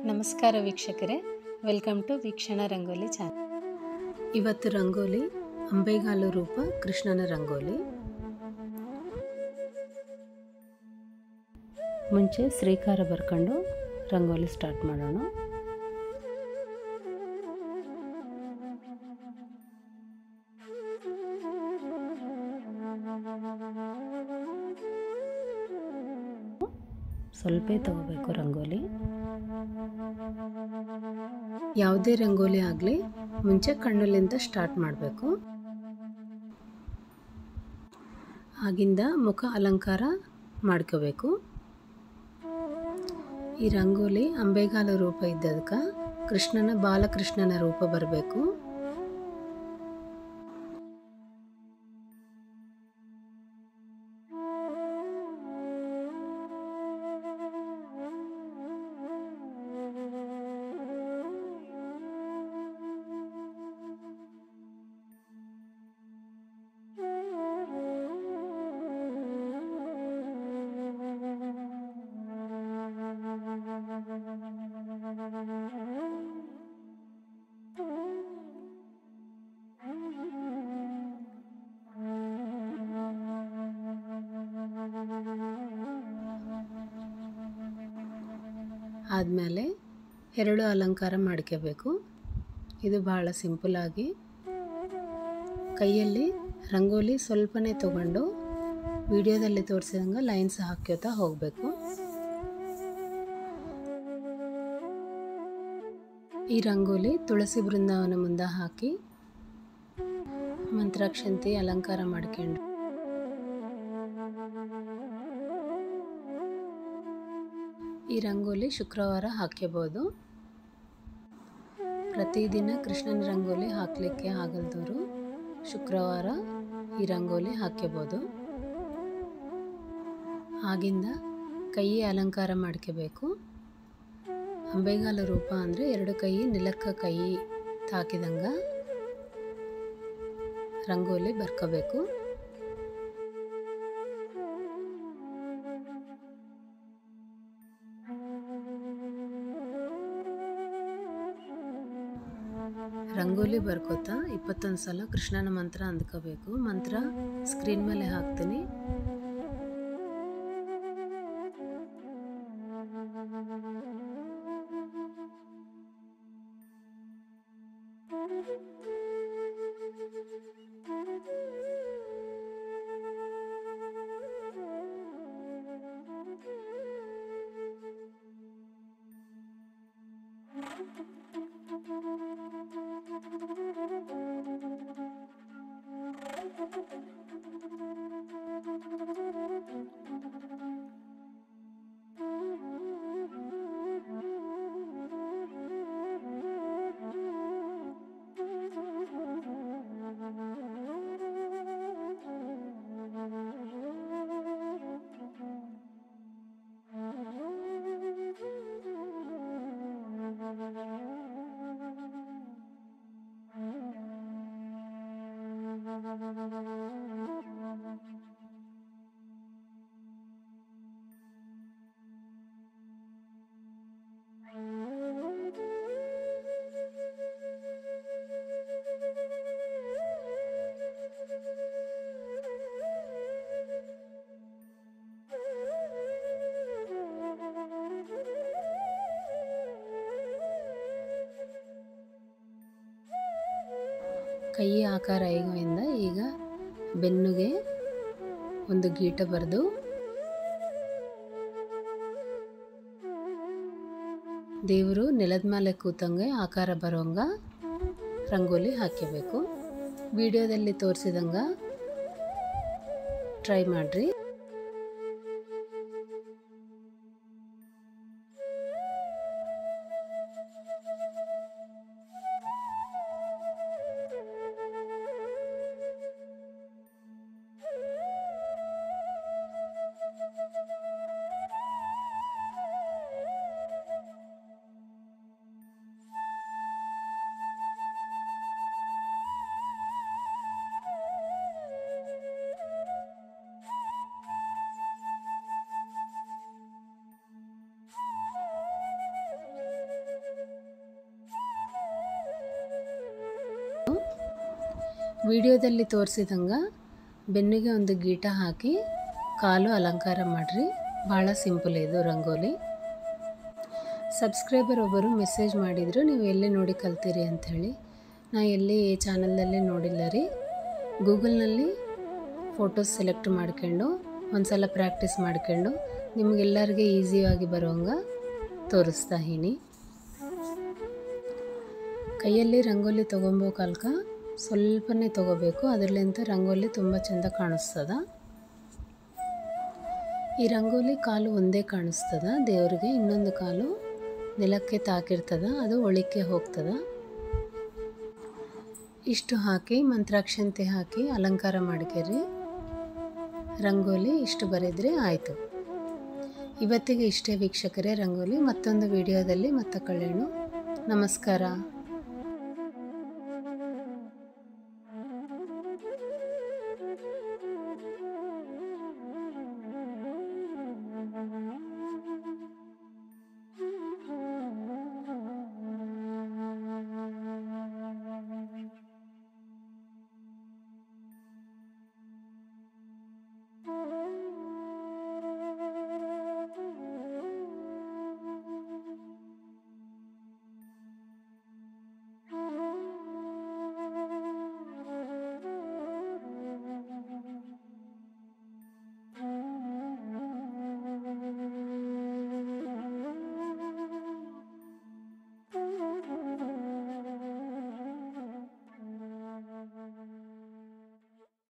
ನಮಸ್ಕಾರ ವೀಕ್ಷಕರೇ, welcome to ವೀಕ್ಷಣ rangoli channel. ಇವತ್ತು ರಂಗೋಲಿ ಅಂಬೆಗಾಲು ರೂಪ ಕೃಷ್ಣನ ರಂಗೋಲಿ. ಮುಂಚೆ ಶ್ರೀಕಾರ ಬರ್ಕೊಂಡು ರಂಗೋಲಿ ಸ್ಟಾರ್ಟ್ ಮಾಡೋಣ. ಸ್ವಲ್ಪ ತಗೋಬೇಕು ರಂಗೋಲಿ. ಯಾವುದೇ ರಂಗೋಲಿ ಆಗಲಿ ಮುಂಚೆ ಕಣ್ಣಲ್ಲಿಂದ ಸ್ಟಾರ್ಟ್ ಮಾಡಬೇಕು. ಆಗಿಂದ ಮುಖ ಅಲಂಕಾರ ಮಾಡ್ಕೋಬೇಕು. ಈ ರಂಗೋಲಿ ಅಂಬೆಗಾಲು ರೂಪ ಇದ್ದದಕ್ಕೆ ಕೃಷ್ಣನ ಬಾಲಕೃಷ್ಣನ ರೂಪ ಬರಬೇಕು. ಆದಮೇಲೆ ಎರಡು ಅಲಂಕಾರ ಮಾಡ್ಕೋಬೇಕು. ಇದು ಭಾಳ ಸಿಂಪಲ್ಲಾಗಿ ಕೈಯಲ್ಲಿ ರಂಗೋಲಿ ಸ್ವಲ್ಪನೇ ತಗೊಂಡು ವಿಡಿಯೋದಲ್ಲಿ ತೋರಿಸಿದಂಗೆ ಲೈನ್ಸ್ ಹಾಕ್ಕೋತಾ ಹೋಗಬೇಕು. ಈ ರಂಗೋಲಿ ತುಳಸಿ ಬೃಂದಾವನ ಮುಂದೆ ಹಾಕಿ ಮಂತ್ರಾಕ್ಷಂತೆ ಅಲಂಕಾರ ಮಾಡ್ಕೊಂಡು ಈ ರಂಗೋಲಿ ಶುಕ್ರವಾರ ಹಾಕ್ಕೋಬೋದು. ಪ್ರತಿದಿನ ಕೃಷ್ಣನ ರಂಗೋಲಿ ಹಾಕಲಿಕ್ಕೆ ಆಗಲ್ದವರು ಶುಕ್ರವಾರ ಈ ರಂಗೋಲಿ ಹಾಕ್ಕೋಬೋದು. ಆಗಿಂದ ಕೈ ಅಲಂಕಾರ ಮಾಡ್ಕೋಬೇಕು. ಅಂಬೆಗಾಲು ರೂಪ ಅಂದರೆ ಎರಡು ಕೈ ನೆಲಕ್ಕೆ ಕೈ ತಾಕಿದಂಗೆ ರಂಗೋಲಿ ಬರ್ಕೋಬೇಕು. ರಂಗೋಲಿ ಬರ್ಕೋತಾ 21 ಸಲ ಕೃಷ್ಣನ ಮಂತ್ರ ಅಂದ್ಕೋಬೇಕು. ಮಂತ್ರ ಸ್ಕ್ರೀನ್ ಮೇಲೆ ಹಾಕ್ತೀನಿ. ಕೈ ಆಕಾರ ಇಂದ ಈಗ ಬೆನ್ನುಗೆ ಒಂದು ಗೀಟ ಬರೆದು ದೇವರು ನೆಲದ ಮೇಲೆ ಕೂತಂಗೆ ಆಕಾರ ಬರೋಂಗ ರಂಗೋಲಿ ಹಾಕಬೇಕು. ವಿಡಿಯೋದಲ್ಲಿ ತೋರಿಸಿದಂಗೆ ಟ್ರೈ ಮಾಡಿರಿ. ವಿಡಿಯೋದಲ್ಲಿ ತೋರಿಸಿದಂಗೆ ಬೆನ್ನಿಗೆ ಒಂದು ಗೀಟ ಹಾಕಿ ಕಾಲು ಅಲಂಕಾರ ಮಾಡಿರಿ. ಭಾಳ ಸಿಂಪಲ್ ಇದು ರಂಗೋಲಿ. ಸಬ್ಸ್ಕ್ರೈಬರ್ ಒಬ್ಬರು ಮೆಸೇಜ್ ಮಾಡಿದರು, ನೀವು ಎಲ್ಲಿ ನೋಡಿ ಕಲ್ತೀರಿ ಅಂಥೇಳಿ. ನಾ ಎಲ್ಲಿ ಚಾನಲ್ನಲ್ಲಿ ನೋಡಿಲ್ಲ ರೀ. ಗೂಗಲ್ನಲ್ಲಿ ಫೋಟೋಸ್ ಸೆಲೆಕ್ಟ್ ಮಾಡ್ಕೊಂಡು ಒಂದು ಸಲ ಪ್ರಾಕ್ಟೀಸ್ ಮಾಡ್ಕೊಂಡು ನಿಮಗೆಲ್ಲರಿಗೆ ಈಸಿಯಾಗಿ ಬರೋಂಗೆ ತೋರಿಸ್ತಾ ಹೀನಿ. ಕೈಯಲ್ಲಿ ರಂಗೋಲಿ ತೊಗೊಂಬೋ ಕಾಲಕ ಸ್ವಲ್ಪನೇ ತೊಗೋಬೇಕು, ಅದರಲ್ಲಿಂದ ರಂಗೋಲಿ ತುಂಬ ಚೆಂದ ಕಾಣಿಸ್ತದ. ಈ ರಂಗೋಲಿ ಕಾಲು ಒಂದೇ ಕಾಣಿಸ್ತದ ದೇವರಿಗೆ, ಇನ್ನೊಂದು ಕಾಲು ನೆಲಕ್ಕೆ ತಾಕಿರ್ತದ, ಅದು ಒಳಿಕೆ ಹೋಗ್ತದ. ಇಷ್ಟು ಹಾಕಿ ಮಂತ್ರಾಕ್ಷಂತೆ ಹಾಕಿ ಅಲಂಕಾರ ಮಾಡ್ಕೇರಿ. ರಂಗೋಲಿ ಇಷ್ಟು ಬರೆದ್ರೆ ಆಯಿತು. ಇವತ್ತಿಗೆ ಇಷ್ಟೇ ವೀಕ್ಷಕರೇ ರಂಗೋಲಿ. ಮತ್ತೊಂದು ವಿಡಿಯೋದಲ್ಲಿ ಮತ್ತೆ ಕಳೆಯೋಣ. ನಮಸ್ಕಾರ.